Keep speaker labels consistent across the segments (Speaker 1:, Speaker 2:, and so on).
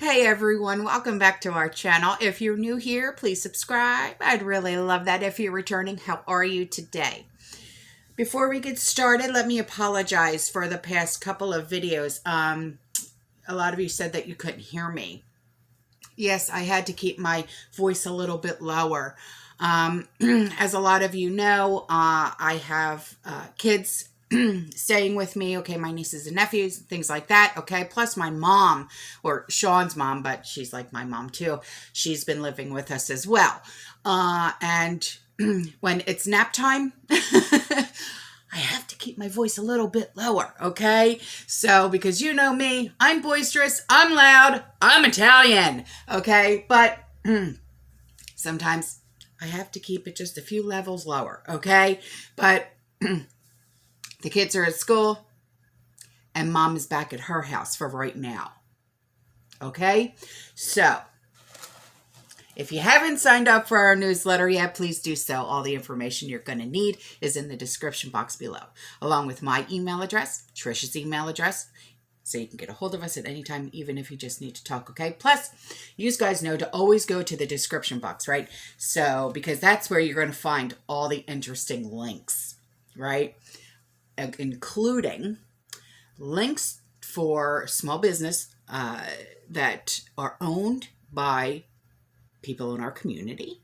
Speaker 1: Hey everyone, welcome back to our channel. If you're new here, please subscribe. I'd really love that. If you're returning, how are you today? Before we get started, let me apologize for the past couple of videos. A lot of you said that you couldn't hear me. Yes, I had to keep my voice a little bit lower. As a lot of you know, I have kids staying with me, okay, my nieces and nephews, things like that, okay, plus my mom, or Sean's mom, but she's like my mom too. She's been living with us as well. And when it's nap time, I have to keep my voice a little bit lower, okay? So, because you know me, I'm boisterous, I'm loud, I'm Italian, okay? But sometimes I have to keep it just a few levels lower, okay? But the kids are at school, and mom is back at her house for right now. Okay? So, if you haven't signed up for our newsletter yet, please do so. All the information you're going to need is in the description box below, along with my email address, Trish's email address, so you can get a hold of us at any time, even if you just need to talk, okay? Plus, you guys know to always go to the description box, right? So, because that's where you're going to find all the interesting links, right? Including links for small business that are owned by people in our community,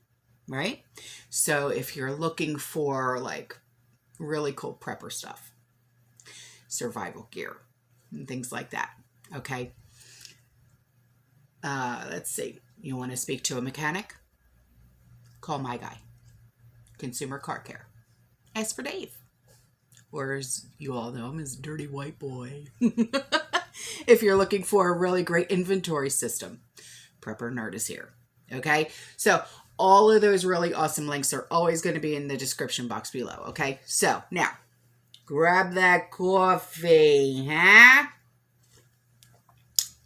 Speaker 1: right? So if you're looking for like really cool prepper stuff, survival gear, and things like that, okay? Let's see. You want to speak to a mechanic? Call my guy, Consumer Car Care. Ask for Dave. Or as you all know him as Dirty White Boy. If you're looking for a really great inventory system, Prepper Nerd is here. Okay? So all of those really awesome links are always going to be in the description box below. Okay? So now, grab that coffee, huh?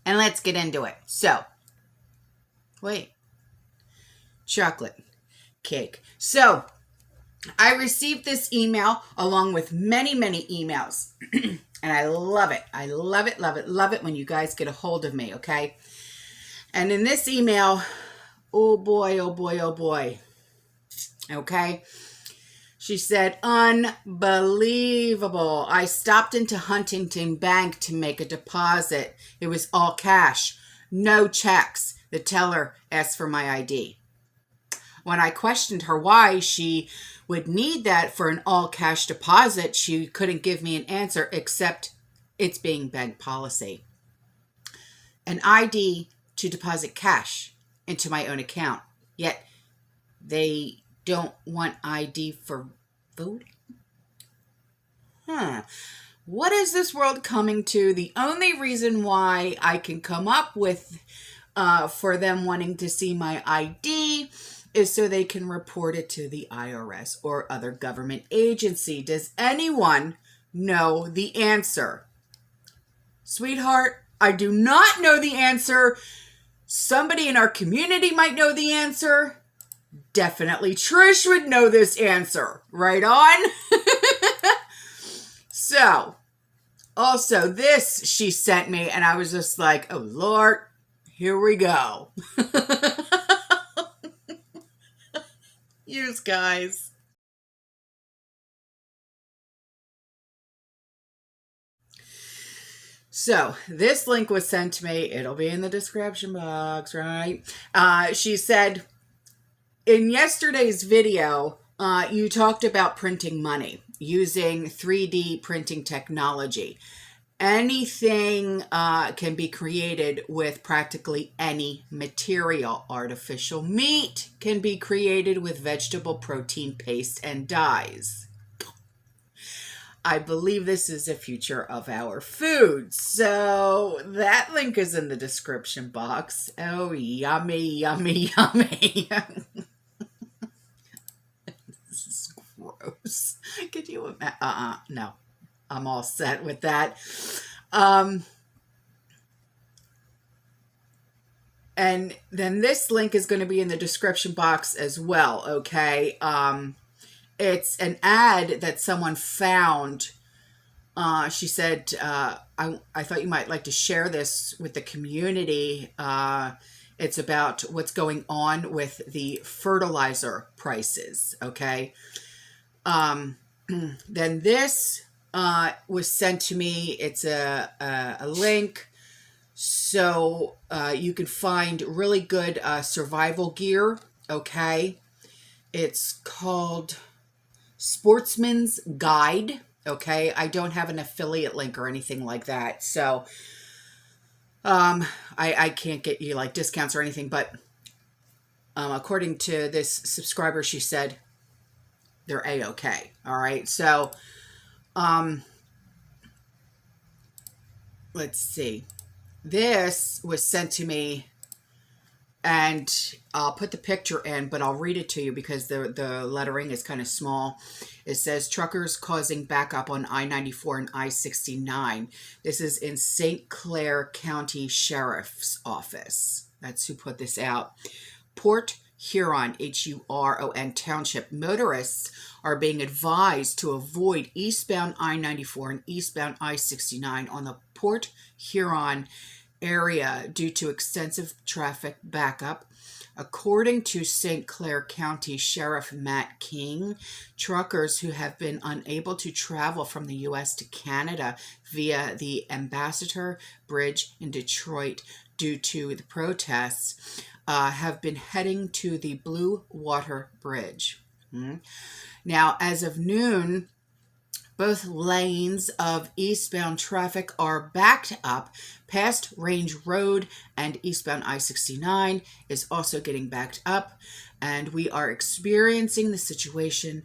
Speaker 1: And let's get into it. So, wait. Chocolate cake. So, I received this email along with many, many emails, and I love it. I love it, love it, love it when you guys get a hold of me, okay? And in this email, oh boy, oh boy, oh boy, okay? She said, unbelievable. I stopped into Huntington Bank to make a deposit. It was all cash, no checks. The teller asked for my ID. When I questioned her why she would need that for an all-cash deposit, she couldn't give me an answer except it's being bank policy. An ID to deposit cash into my own account, yet they don't want ID for voting? What is this world coming to? The only reason why I can come up with for them wanting to see my ID is so they can report it to the IRS or other government agency. Does anyone know the answer? Sweetheart, I do not know the answer. Somebody in our community might know the answer. Definitely Trish would know this answer. Right on? So, also this she sent me, and I was just like, oh Lord, here we go. Use guys. So this link was sent to me. It'll be in the description box, right? She said, in yesterday's video, you talked about printing money using 3D printing technology. Anything can be created with practically any material. Artificial meat can be created with vegetable protein paste and dyes. I believe this is the future of our food. So that link is in the description box. Oh, yummy, yummy, yummy. This is gross. Could you imagine? No. I'm all set with that. And then this link is going to be in the description box as well, okay? It's an ad that someone found She said, I thought you might like to share this with the community. It's about what's going on with the fertilizer prices, okay? Then this was sent to me. It's a link. So you can find really good survival gear, okay? It's called Sportsman's Guide, okay? I don't have an affiliate link or anything like that. So I can't get you like discounts or anything, but according to this subscriber, she said they're A-okay. All right. So let's see. This was sent to me, and I'll put the picture in, but I'll read it to you because the lettering is kind of small. It says, truckers causing backup on I-94 and I-69. This is in St. Clair County Sheriff's Office. That's who put this out. Port Huron, Huron Township motorists are being advised to avoid eastbound I-94 and eastbound I-69 on the Port Huron area due to extensive traffic backup. According to St. Clair County Sheriff Matt King, truckers who have been unable to travel from the U.S. to Canada via the Ambassador Bridge in Detroit due to the protests have been heading to the Blue Water Bridge. Now, as of noon, both lanes of eastbound traffic are backed up past Range Road, and eastbound I-69 is also getting backed up. And we are experiencing the situation,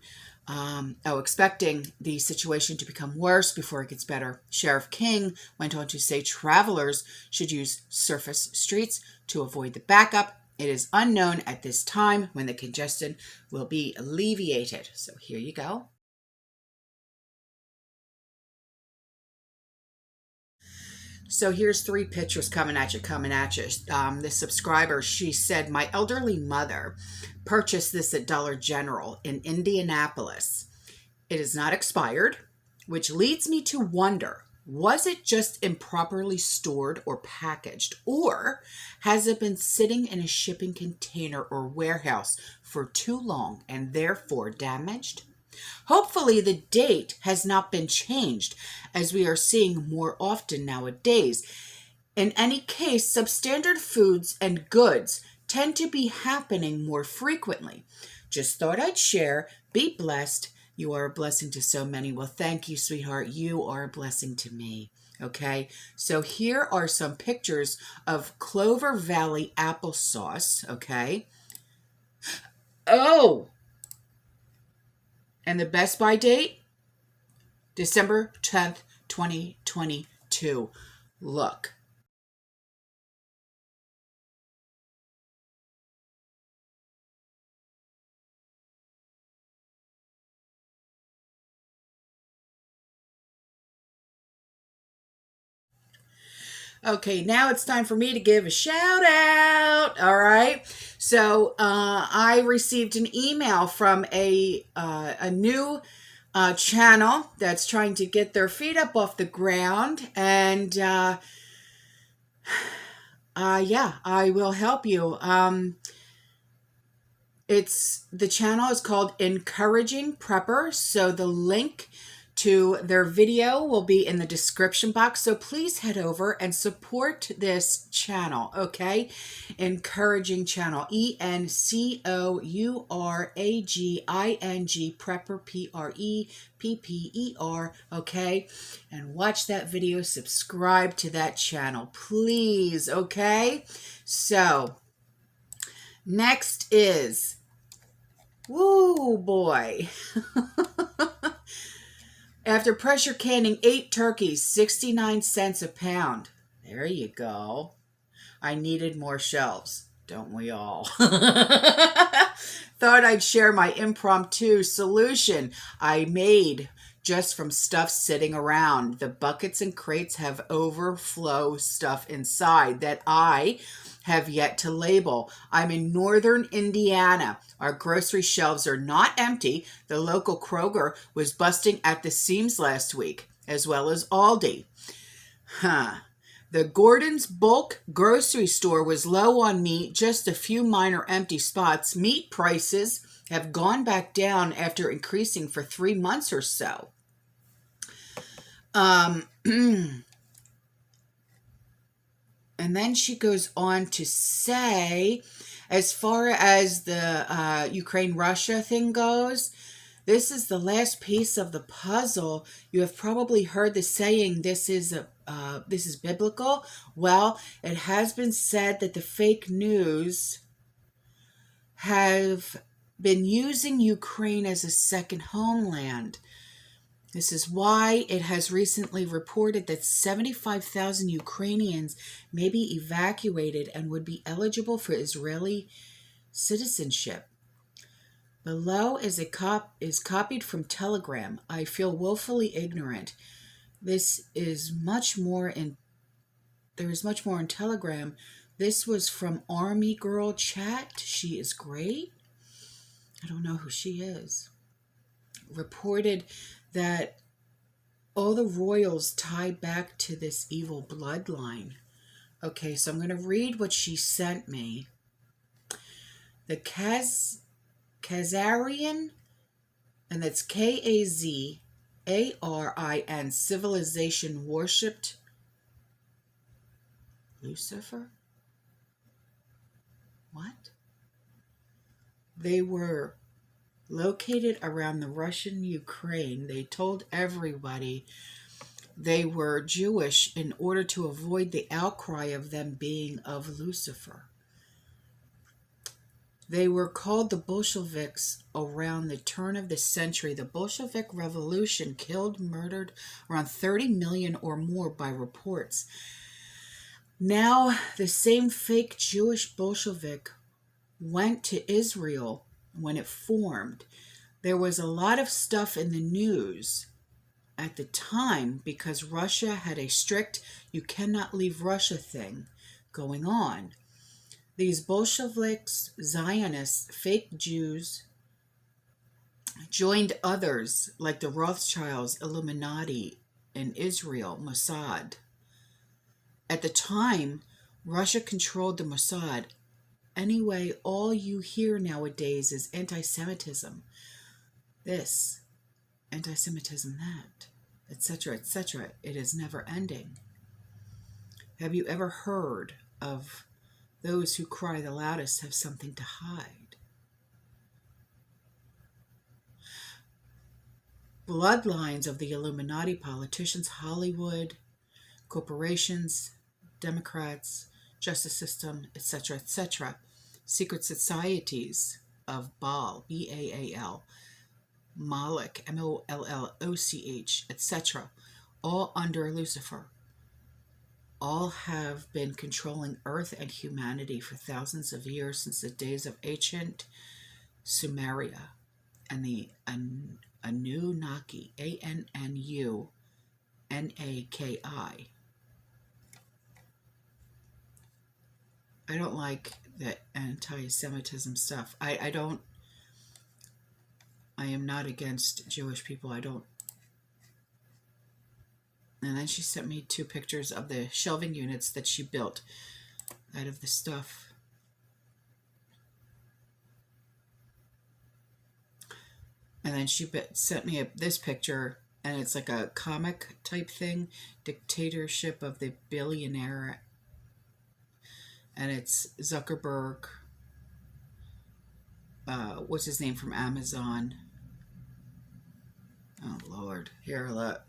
Speaker 1: expecting the situation to become worse before it gets better. Sheriff King went on to say travelers should use surface streets to avoid the backup. It is unknown at this time when the congestion will be alleviated. So here you go. So here's 3 pictures coming at you. This subscriber, she said, my elderly mother purchased this at Dollar General in Indianapolis. It is not expired, which leads me to wonder, was it just improperly stored or packaged, or has it been sitting in a shipping container or warehouse for too long and therefore damaged? Hopefully the date has not been changed, as we are seeing more often nowadays. In any case, substandard foods and goods tend to be happening more frequently. Just thought I'd share. Be blessed. You are a blessing to so many. Well, thank you, sweetheart. You are a blessing to me. Okay, so here are some pictures of Clover Valley applesauce. Okay. Oh! And the best by date, December 10th, 2022. Look. Okay, now it's time for me to give a shout out. All right. So I received an email from a new channel that's trying to get their feet up off the ground. And yeah, I will help you. The channel is called Encouraging Prepper. So the link to their video will be in the description box. So please head over and support this channel, okay? Encouraging channel, ENCOURAGING, Prepper, PREPPER, okay? And watch that video, subscribe to that channel, please, okay? So, next is, woo boy. After pressure canning 8 turkeys, 69 cents a pound. There you go. I needed more shelves. Don't we all? Thought I'd share my impromptu solution I made just from stuff sitting around. The buckets and crates have overflow stuff inside that I have yet to label. I'm in northern Indiana. Our grocery shelves are not empty. The local Kroger was busting at the seams last week. as well as Aldi. The Gordon's bulk grocery store was low on meat, just a few minor empty spots. Meat prices have gone back down after increasing for 3 months or so. And then she goes on to say, as far as the Ukraine-Russia thing goes, this is the last piece of the puzzle. You have probably heard the saying, this is biblical. Well, it has been said that the fake news have been using Ukraine as a second homeland. This is why it has recently reported that 75,000 Ukrainians may be evacuated and would be eligible for Israeli citizenship. Below is copied from Telegram. I feel woefully ignorant. There is much more in Telegram. This was from Army Girl Chat. She is great. I don't know who she is. Reported that all the royals tie back to this evil bloodline. Okay, so I'm going to read what she sent me. The Khazarian, and that's Kazarin civilization worshipped Lucifer? What? They were located around the Russian Ukraine. They told everybody they were Jewish in order to avoid the outcry of them being of Lucifer. They were called the Bolsheviks around the turn of the century. The Bolshevik Revolution murdered around 30 million or more by reports. Now, the same fake Jewish Bolshevik went to Israel when it formed. There was a lot of stuff in the news at the time because Russia had a strict "you cannot leave Russia" thing going on. These Bolsheviks, Zionists, fake Jews, joined others like the Rothschilds, Illuminati, in Israel, Mossad. At the time, Russia controlled the Mossad. Anyway, all you hear nowadays is anti-Semitism. This, anti-Semitism that, etc., etc. It is never ending. Have you ever heard of those who cry the loudest have something to hide? Bloodlines of the Illuminati, politicians, Hollywood, corporations, Democrats, justice system, etc., etc. Secret societies of Baal, B-A-A-L, Moloch, M-O-L-L-O-C-H, etc., all under Lucifer. All have been controlling Earth and humanity for thousands of years, since the days of ancient Sumeria and the Anunnaki, A-N-N-U-N-A-K-I. I don't like the anti-Semitism stuff. I am not against Jewish people. I don't. And then she sent me 2 pictures of the shelving units that she built out of the stuff. And then she sent me this picture, and it's like a comic type thing, dictatorship of the billionaire. And it's Zuckerberg, what's his name from Amazon? Oh, Lord. Here, look.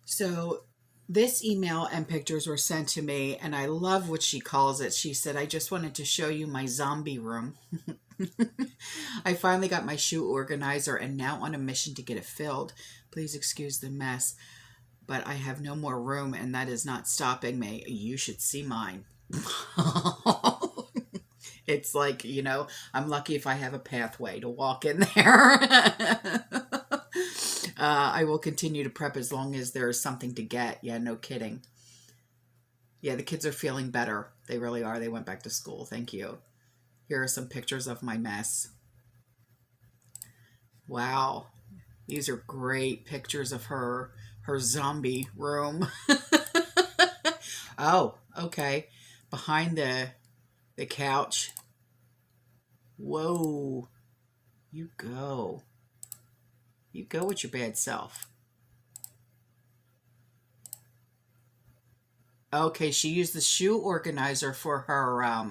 Speaker 1: So this email and pictures were sent to me, and I love what she calls it. She said, I just wanted to show you my zombie room. I finally got my shoe organizer and now on a mission to get it filled. Please excuse the mess, but I have no more room, and that is not stopping me. You should see mine. It's like, you know, I'm lucky if I have a pathway to walk in there. I will continue to prep as long as there is something to get. Yeah, no kidding. Yeah, the kids are feeling better. They really are. They went back to school. Thank you. Here are some pictures of my mess. Wow. These are great pictures of her zombie room. Oh, okay. Behind the couch. Whoa. You go. You go with your bad self. Okay, she used the shoe organizer for her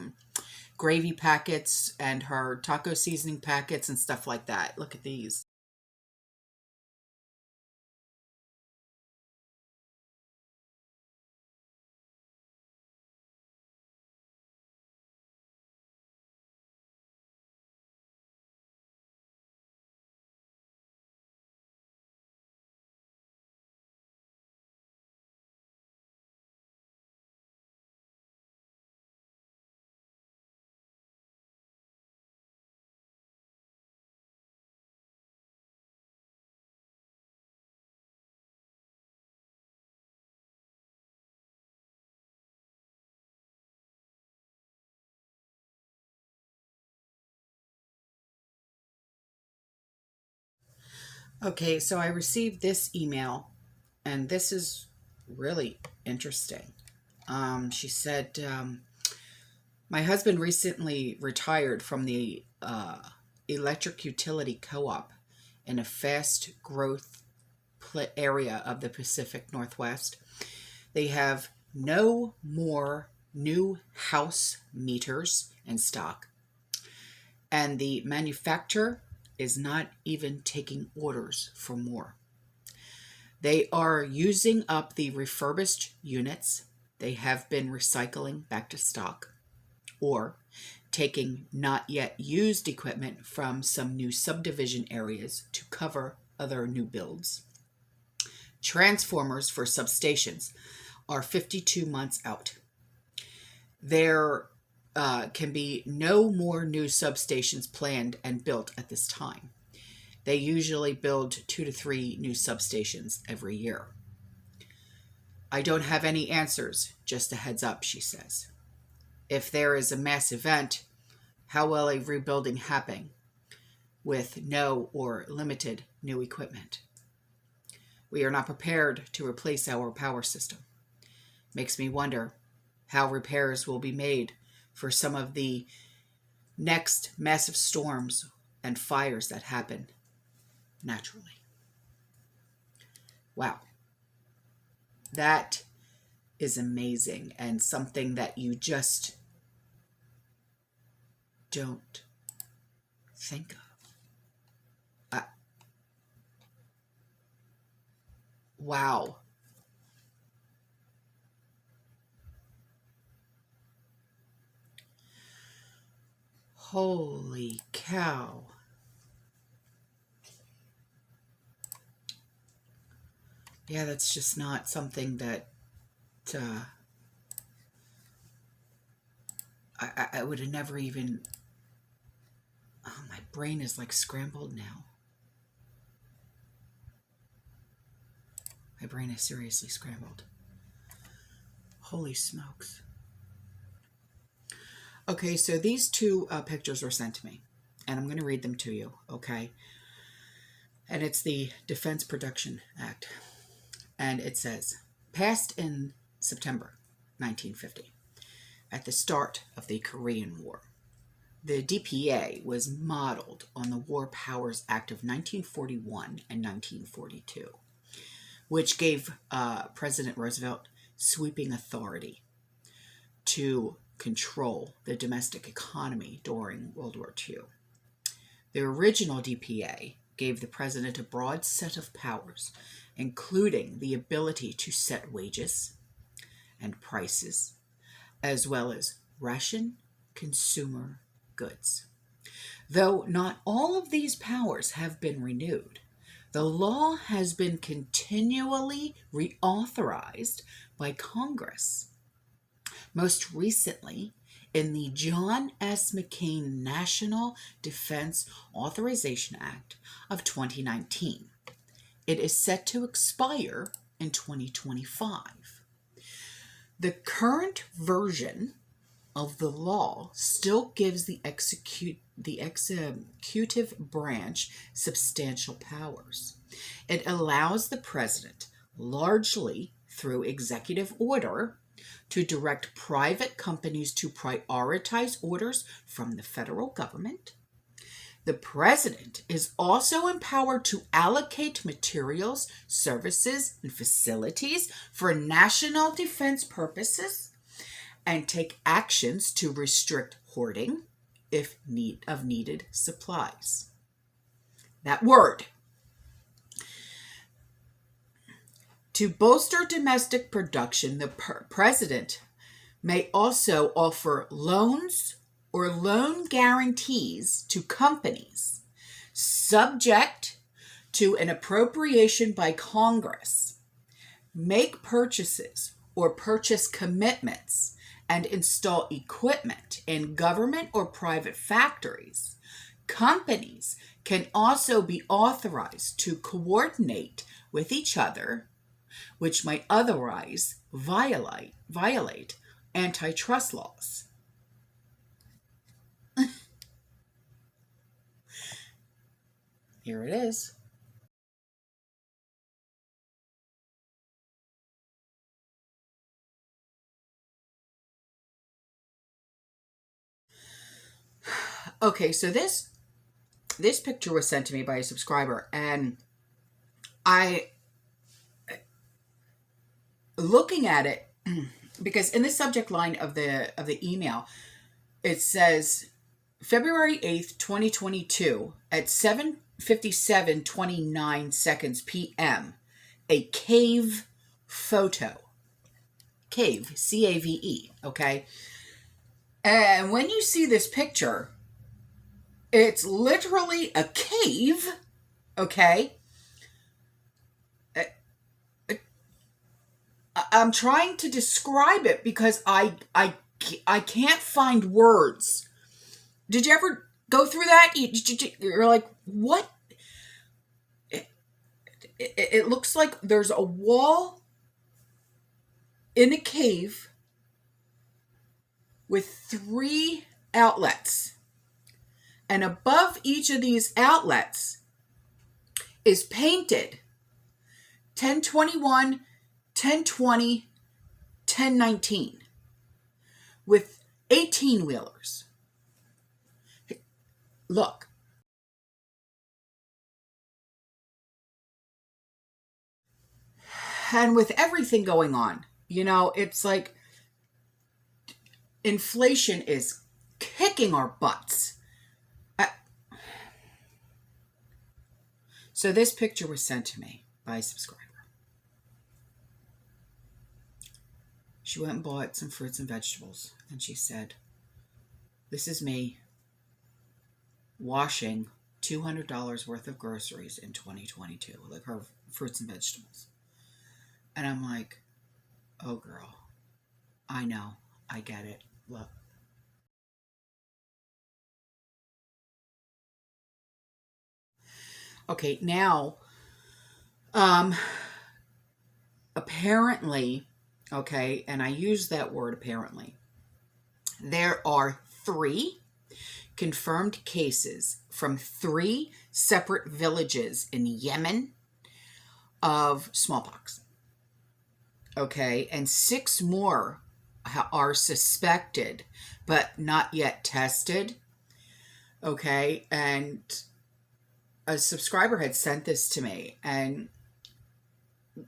Speaker 1: gravy packets and her taco seasoning packets and stuff like that. Look at these. Okay, so I received this email, and this is really interesting. She said, my husband recently retired from the electric utility co-op in a fast growth area of the Pacific Northwest. They have no more new house meters in stock, and the manufacturer is not even taking orders for more. They are using up the refurbished units they have been recycling back to stock, or taking not yet used equipment from some new subdivision areas to cover other new builds. Transformers for substations are 52 months out. There can be no more new substations planned and built at this time. They usually build 2 to 3 new substations every year. I don't have any answers, just a heads up, she says. If there is a mass event, how will a rebuilding happen with no or limited new equipment? We are not prepared to replace our power system. Makes me wonder how repairs will be made for some of the next massive storms and fires that happen naturally. Wow. That is amazing, and something that you just don't think of. Wow. Holy cow. Yeah, that's just not something that I would have never even... Oh, my brain is like scrambled now. My brain is seriously scrambled. Holy smokes. Okay, so these two pictures were sent to me, and I'm going to read them to you, okay? And it's the Defense Production Act. And it says, passed in September 1950, at the start of the Korean War. The DPA was modeled on the War Powers Act of 1941 and 1942, which gave President Roosevelt sweeping authority to control the domestic economy during World War II. The original DPA gave the president a broad set of powers, including the ability to set wages and prices, as well as ration consumer goods. Though not all of these powers have been renewed, the law has been continually reauthorized by Congress. Most recently, in the John S. McCain National Defense Authorization Act of 2019. It is set to expire in 2025. The current version of the law still gives the executive branch substantial powers. It allows the president, largely through executive order, to direct private companies to prioritize orders from the federal government. The president is also empowered to allocate materials, services, and facilities for national defense purposes and take actions to restrict hoarding of needed supplies. That word. To bolster domestic production, the president may also offer loans or loan guarantees to companies subject to an appropriation by Congress, make purchases or purchase commitments, and install equipment in government or private factories. Companies can also be authorized to coordinate with each other, which might otherwise violate antitrust laws. Here it is. Okay, so this picture was sent to me by a subscriber, and looking at it, because in the subject line of the email, it says February 8th, 2022 at 7:57:29 seconds p.m. a cave photo. Cave, C-A-V-E, okay? And when you see this picture, it's literally a cave, okay? I'm trying to describe it because I can't find words. Did you ever go through that? You're like, what? It looks like there's a wall in a cave with 3 outlets. And above each of these outlets is painted 1021, 1020, 1019 with 18-wheelers. Look. And with everything going on, you know, it's like inflation is kicking our butts. So this picture was sent to me by a subscriber. She went and bought some fruits and vegetables, and she said, "This is me washing $200 worth of groceries in 2022, like her fruits and vegetables." And I'm like, oh girl, I know, I get it. Look. Okay, now, apparently, okay, and I use that word apparently, there are 3 confirmed cases from 3 separate villages in Yemen of smallpox. Okay, and 6 more are suspected, but not yet tested. Okay, and a subscriber had sent this to me, and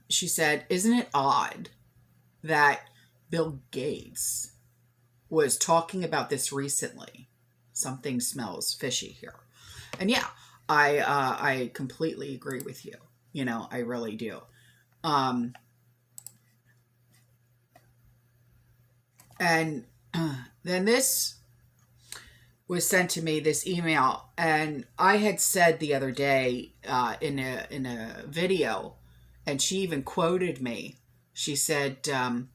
Speaker 1: she said, isn't it odd that Bill Gates was talking about this recently? Something smells fishy here. And yeah, I completely agree with you. You know, I really do. And then this was sent to me, this email, and I had said the other day in a video, and she even quoted me. She said, I'm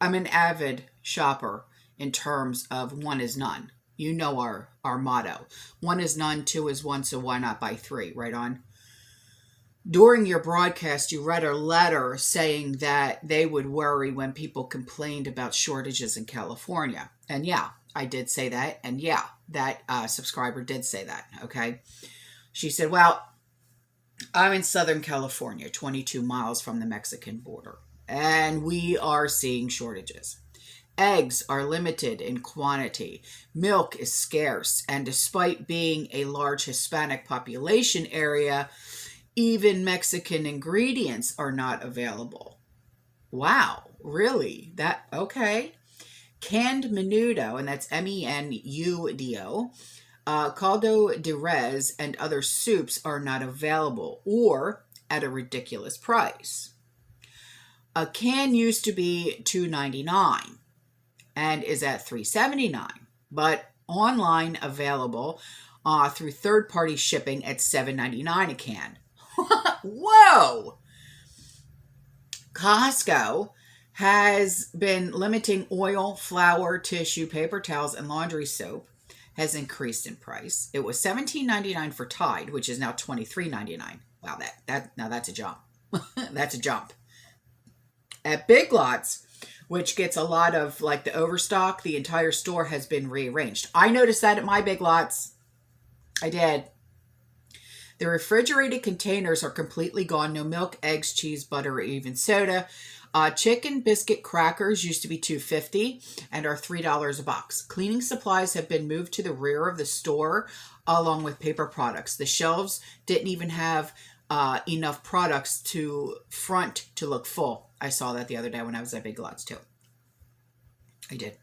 Speaker 1: an avid shopper in terms of 1 is none. You know our motto. 1 is none, 2 is 1, so why not buy 3, right on? During your broadcast, you read a letter saying that they would worry when people complained about shortages in California. And yeah, I did say that. And yeah, that subscriber did say that. Okay. She said, well, I'm in Southern California, 22 miles from the Mexican border, and we are seeing shortages. Eggs are limited in quantity. Milk is scarce. And despite being a large Hispanic population area, even Mexican ingredients are not available. Wow, really? Okay. Canned menudo, and that's menudo, caldo de res, and other soups are not available or at a ridiculous price. A can used to be $2.99 and is at $3.79, but online available through third-party shipping at $7.99 a can. Whoa! Costco has been limiting oil, flour, tissue, paper towels, and laundry soap has increased in price. It was $17.99 for Tide, which is now $23.99. Wow, now that's a jump. That's a jump. At Big Lots, which gets a lot of like the overstock, the entire store has been rearranged. I noticed that at my Big Lots. I did. The refrigerated containers are completely gone. No milk, eggs, cheese, butter, or even soda. Chicken biscuit crackers used to be $2.50 and are $3 a box. Cleaning supplies have been moved to the rear of the store along with paper products. The shelves didn't even have enough products to front to look full. I saw that the other day when I was at Big Lots too. I did.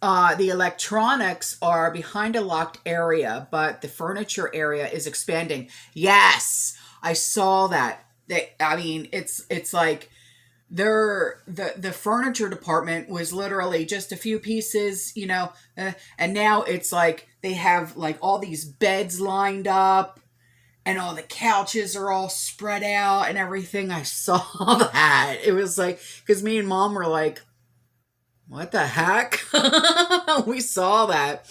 Speaker 1: The electronics are behind a locked area, but the furniture area is expanding. Yes, I saw that. It's like the furniture department was literally just a few pieces, and now it's like they have like all these beds lined up and all the couches are all spread out and everything. I saw that. It was like, because me and Mom were like, what the heck? We saw that.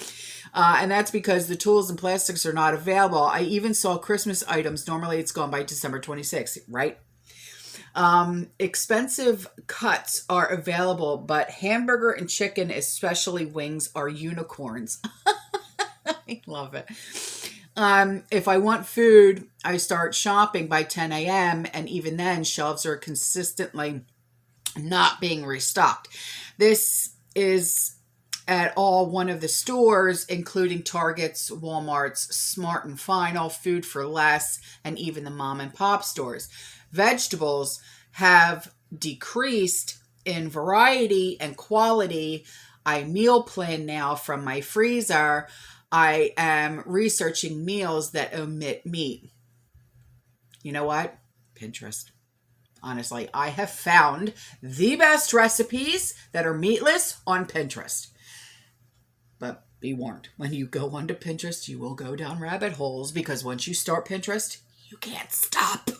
Speaker 1: And that's because the tools and plastics are not available. I even saw Christmas items. Normally it's gone by December 26th, right? Expensive cuts are available, but hamburger and chicken, especially wings, are unicorns. I love it. If I want food, I start shopping by 10 a.m. and even then shelves are consistently not being restocked. This is at all one of the stores, including Target's, Walmart's, Smart and Final, Food for Less, and even the mom and pop stores. Vegetables have decreased in variety and quality. I meal plan now from my freezer. I am researching meals that omit meat. You know what? Pinterest. Honestly, I have found the best recipes that are meatless on Pinterest. But be warned, when you go onto Pinterest, you will go down rabbit holes because once you start Pinterest, you can't stop.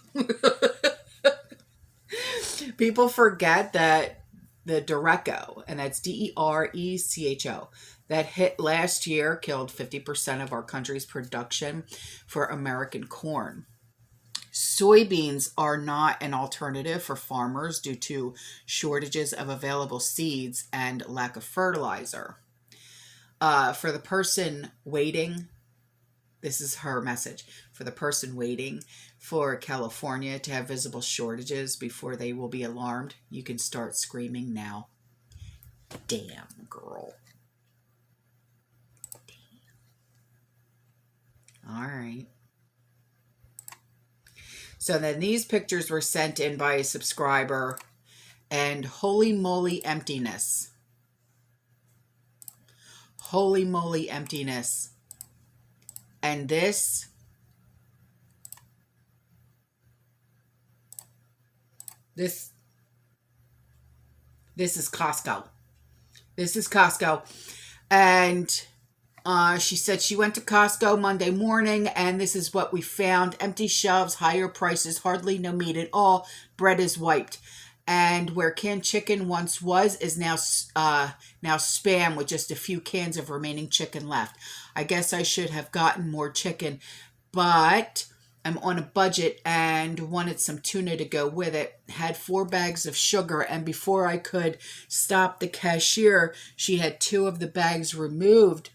Speaker 1: People forget that the Derecho, and that's Derecho, that hit last year killed 50% of our country's production for American corn. Soybeans are not an alternative for farmers due to shortages of available seeds and lack of fertilizer. For the person waiting, this is her message. For the person waiting for California to have visible shortages before they will be alarmed, you can start screaming now. Damn, girl. Damn. All right. So then these pictures were sent in by a subscriber, and holy moly emptiness. Holy moly emptiness. And this is Costco. This is Costco. And she said she went to Costco Monday morning, and this is what we found. Empty shelves, higher prices, hardly no meat at all. Bread is wiped. And where canned chicken once was is now Spam with just a few cans of remaining chicken left. I guess I should have gotten more chicken, but I'm on a budget and wanted some tuna to go with it. Had 4 bags of sugar, and before I could stop the cashier, she had 2 of the bags removed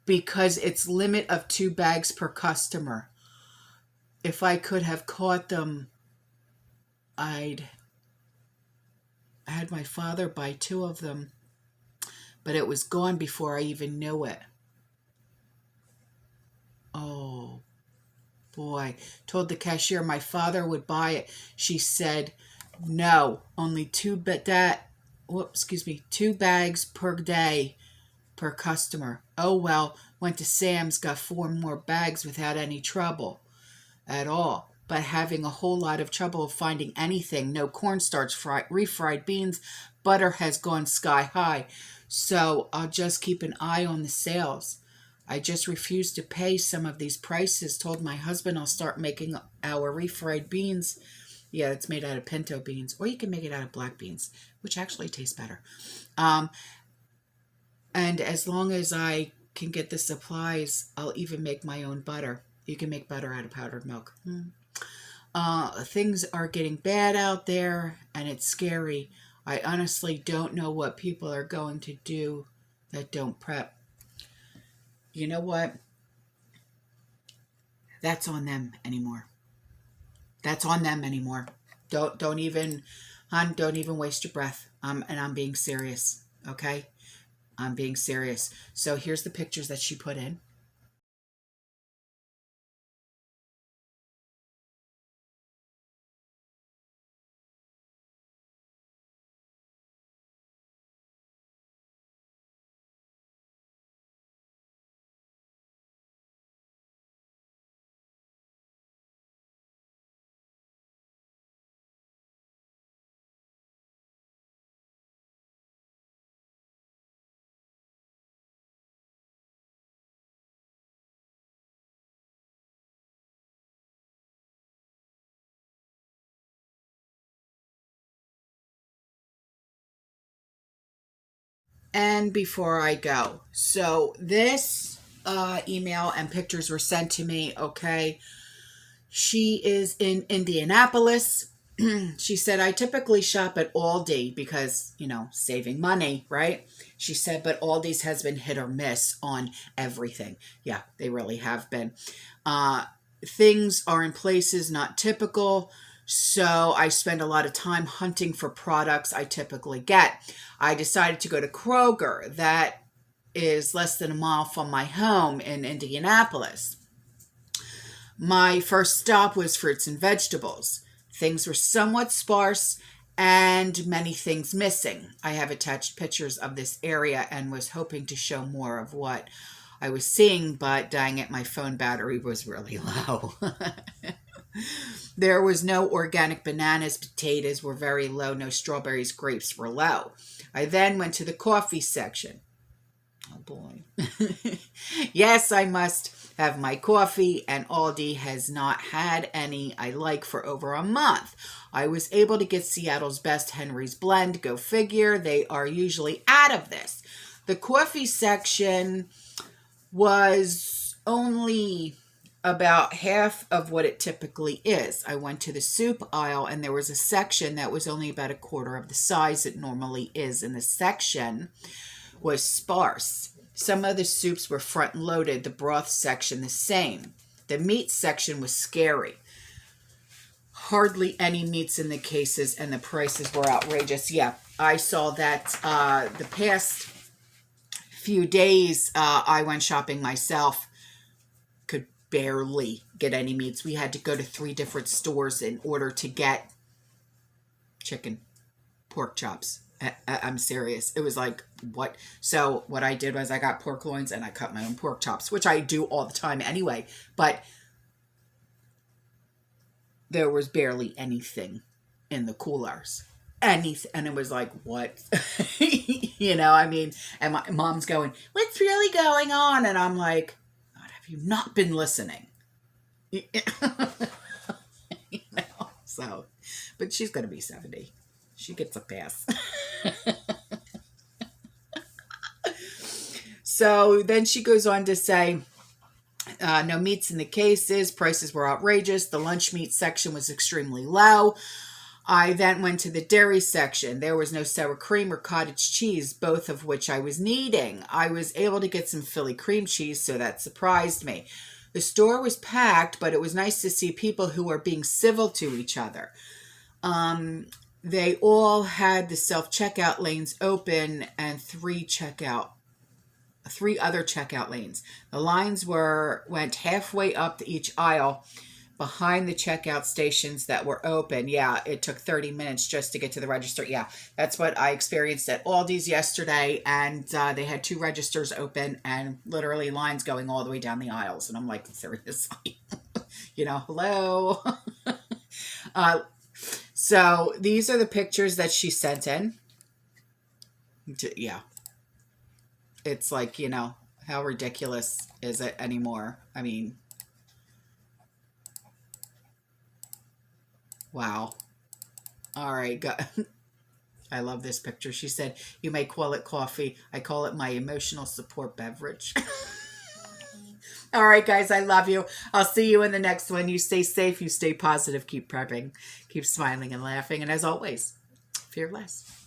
Speaker 1: because it's limit of 2 bags per customer. If I could have caught them, I had my father buy 2 of them, but it was gone before I even knew it. Oh boy. Told the cashier my father would buy it. She said, no, only 2 bags per day per customer. Oh well, went to Sam's, got 4 more bags without any trouble at all. But having a whole lot of trouble finding anything. No cornstarch, refried beans, butter has gone sky high. So I'll just keep an eye on the sales. I just refuse to pay some of these prices. Told my husband I'll start making our refried beans. Yeah, it's made out of pinto beans. Or you can make it out of black beans, which actually tastes better. And as long as I can get the supplies, I'll even make my own butter. You can make butter out of powdered milk. Things are getting bad out there, and it's scary. I honestly don't know what people are going to do that don't prep. You know what? That's on them anymore. That's on them anymore. Don't even waste your breath. And I'm being serious, okay? I'm being serious. So here's the pictures that she put in. And before I go, so this email and pictures were sent to me, okay? She is in Indianapolis. She said, I typically shop at Aldi because, you know, saving money, right? She said, but Aldi's has been hit or miss on everything. Yeah, they really have been. Things are in places not typical. So I spend a lot of time hunting for products I typically get. I decided to go to Kroger. That is less than a mile from my home in Indianapolis. My first stop was fruits and vegetables. Things were somewhat sparse and many things missing. I have attached pictures of this area and was hoping to show more of what I was seeing, but dang it, my phone battery was really low. There was no organic bananas, potatoes were very low, no strawberries, grapes were low. I then went to the coffee section. Oh boy. Yes, I must have my coffee, and Aldi has not had any I like for over a month. I was able to get Seattle's Best Henry's Blend. Go figure, they are usually out of this. The coffee section was only about half of what it typically is. I went to the soup aisle and there was a section that was only about a quarter of the size it normally is, and the section was sparse. Some of the soups were front loaded, the broth section the same. The meat section was scary. Hardly any meats in the cases, and the prices were outrageous. Yeah, I saw that the past few days I went shopping myself. Could barely get any meats. We had to go to 3 different stores in order to get chicken, pork chops. I'm serious. It was like, what? So what I did was I got pork loins and I cut my own pork chops, which I do all the time anyway. But there was barely anything in the coolers. Anything. And it was like, what? You know, I mean, and my mom's going, what's really going on? And I'm like, God, have you not been listening? You know, so, but she's going to be 70. She gets a pass. So then she goes on to say, No meats in the cases. Prices were outrageous. The lunch meat section was extremely low. I then went to the dairy section. There was no sour cream or cottage cheese, both of which I was needing. I was able to get some Philly cream cheese, so that surprised me. The store was packed, but it was nice to see people who were being civil to each other. They all had the self-checkout lanes open and three other checkout lanes. The lines went halfway up each aisle behind the checkout stations that were open. Yeah, it took 30 minutes just to get to the register. Yeah, that's what I experienced at Aldi's yesterday, and they had 2 registers open and literally lines going all the way down the aisles. And I'm like, seriously? Hello? So these are the pictures that she sent in. Yeah. It's like, how ridiculous is it anymore? I mean, wow. All right. I love this picture. She said, you may call it coffee. I call it my emotional support beverage. All right, guys, I love you. I'll see you in the next one. You stay safe. You stay positive. Keep prepping. Keep smiling and laughing. And as always, fear less.